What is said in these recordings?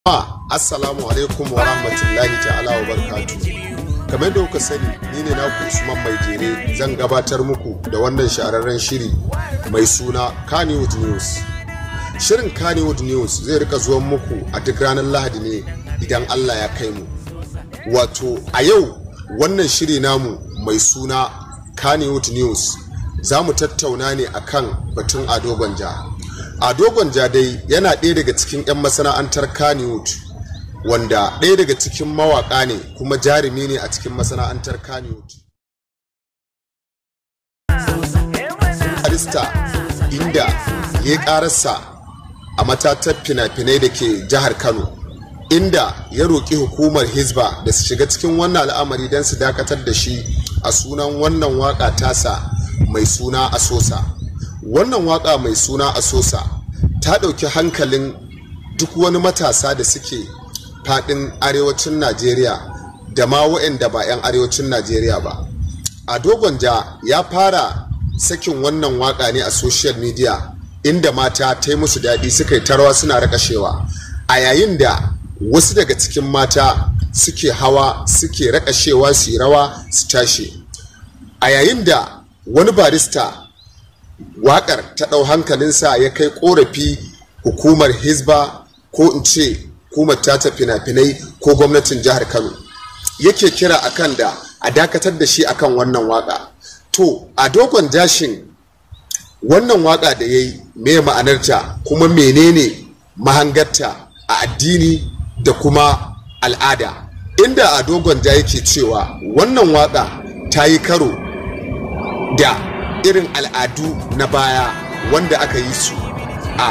Assalamu alaikum wa rahmatullahi ta'ala wa barakatuh. Kamar da kuka sani, ni ne naku Usman Mai Jere, zan gabatar muku da wannan shahararren shiri mai suna Kannywood News. Shirin Kannywood News zai rika zuwan muku a duk ranar Lahadi ne idan Allah ya kai mu. Wato a yau wannan shiri namu mai suna Kannywood News za mu tattauna ne akan batun Ado Gwanja. Ado Gwanja dai yana ɗaya daga cikin 'yan masana'antar Kannywood, wanda ɗaya daga cikin mawaƙa ne kuma jarumi ne a cikin masana'antar Kannywood. Arista inda ya ƙararsa a matatar fina-finai da ke jihar Kano, inda ya roƙi hukumar Hizba da su shiga cikin wannan al'amari don su dakatar da shi a sunan wannan waƙa tasa mai suna Asosa. Wannan waka mai suna Asosa ta ɗauki hankalin duk wani matasa da suke faɗin arewacin Najeriya da ma waɗanda ba 'yan arewacin Najeriya ba. Ado Gwanja ya fara sakin wannan waka ne a social media, inda mata ta yi musu daɗi suka yi tarwa suna rakashewa, a yayin da wasu daga cikin mata suke hawa suke rakashewa su yi rawa su tashi, a yayin da wani barista Wakar ta ɗau hankalinsa ya kai ƙorafi hukumar Hizba, ko in ce hukumar tata fina-finai ko gwamnatin jihar Kano, yake kira akan da a dakatar da shi akan wannan waka. To a dogon jashin wannan waka da ya yi me ma'anarta kuma menene mahangarta a addini da kuma al'ada, inda a dogon ja yake cewa wannan waka ta yi karo da irin al'adu na baya wanda aka yi su a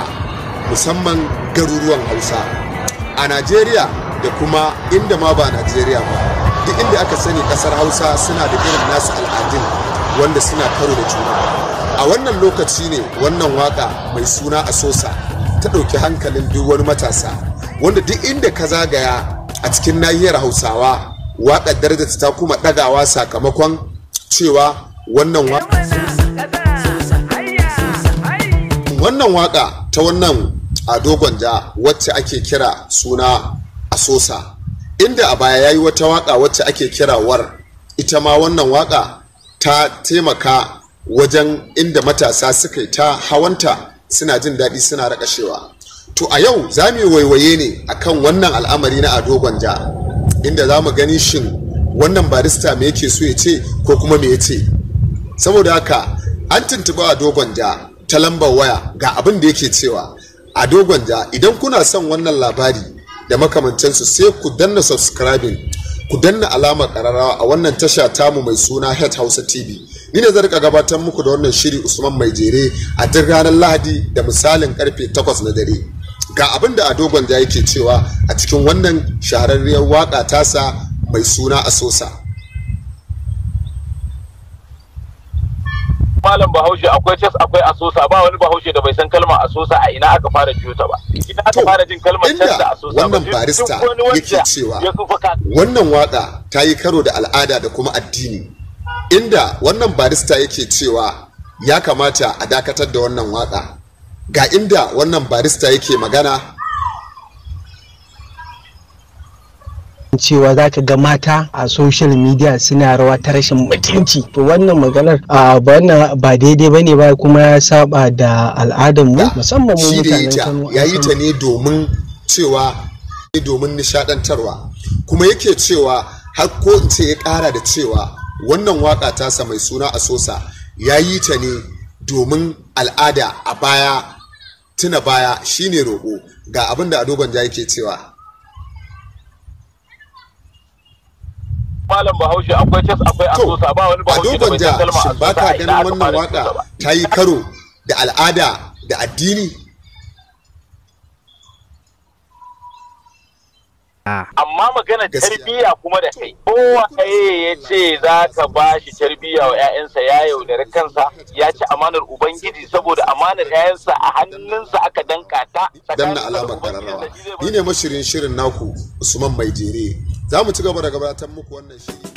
musamman garuruwan Hausa a Najeriya da kuma inda ma ba Najeriya ba. Duk inda aka sani kasar Hausa suna da irin nasu al'adun wanda suna karo da juna. A wannan lokaci ne wannan waka mai suna Asosa ta ɗauki hankalin duk wani matasa, wanda duk inda ka zagaya a cikin nahiyar Hausawa waƙar darajarta ta kuma ɗagawa sakamakon cewa wannan waka ta wannan Ado Gwanja wacce ake kira suna Asosa, inda a baya yayi wata waka wacce ake kira War, ita ma wannan waka ta taimaka wajen inda matasa suka yi ta hawanta suna jin daɗi suna rakashewa. To a yau za mu waiwaye ne akan wannan al'amari na Ado Gwanja, inda za mu gani shin wannan barista me yake so ya ce ko kuma me ya ce. Saboda haka an tuntuɓa Ado Gwanja ta lambar waya, ga abin da yake cewa. Ado Gwanja, idan kuna son wannan labari da makamantansu sai ku danna subscribing, ku danna alamar kararrawa a wannan tasha tamu mai suna Het Hausa TV. Ni ne zan rika gabatar muku da wannan shiri Usman Mai Jere a duk ranar Lahadi da misalin karfe 8 na dare. Ga abin da Ado Gwanja yake cewa a cikin wannan shahararriyar waka tasa mai suna Asosa. Malam Bahaushe akwai cas akwai Asosa, ba wani Bahaushe da bai san kalmar Asosa a ina aka fara jiyo ta ba. Ina aka fara jin kalmar cas da Asosa ba. Wannan barista yake cewa wannan waka ta yi karo da al'ada da kuma addini, inda wannan barista yake cewa ya kamata a dakatar da wannan waka. Ga inda wannan barista yake magana cewa za ka ga mata a social media suna rawa ta rashin mutunci. To wannan maganar ba daidai ba ne ba, kuma ya saba da al'adarmu musamman mu mutanen Kano. Ya yi ta ne domin nishadantarwa, kuma yake cewa har ko in ce ya kara da cewa wannan waka tasa mai suna Asosa ya yi ta ne domin al'ada a baya, tuna baya shine roƙo. Ga abin da Ado Gwanja yake cewa. Malam Bahaushe akwai cas akwai Asosa, ba wani Bahaushe da bai san kalmar Asosa ba ka ganin wannan waka ta yi karo da al'ada da addini? Amma magana tarbiyya kuma da kai, kowa ya ce za ka ba shi tarbiyya wa 'ya'yansa ya yaudari kansa, ya ci amanar Ubangiji, saboda amanar 'ya'yansa a hannunsa aka danka ta. Danna alamar kararrawa. Ni ne mashirin shirin naku Usman Mai Jere. Za mu ci gaba da gabatar muku wannan shiri.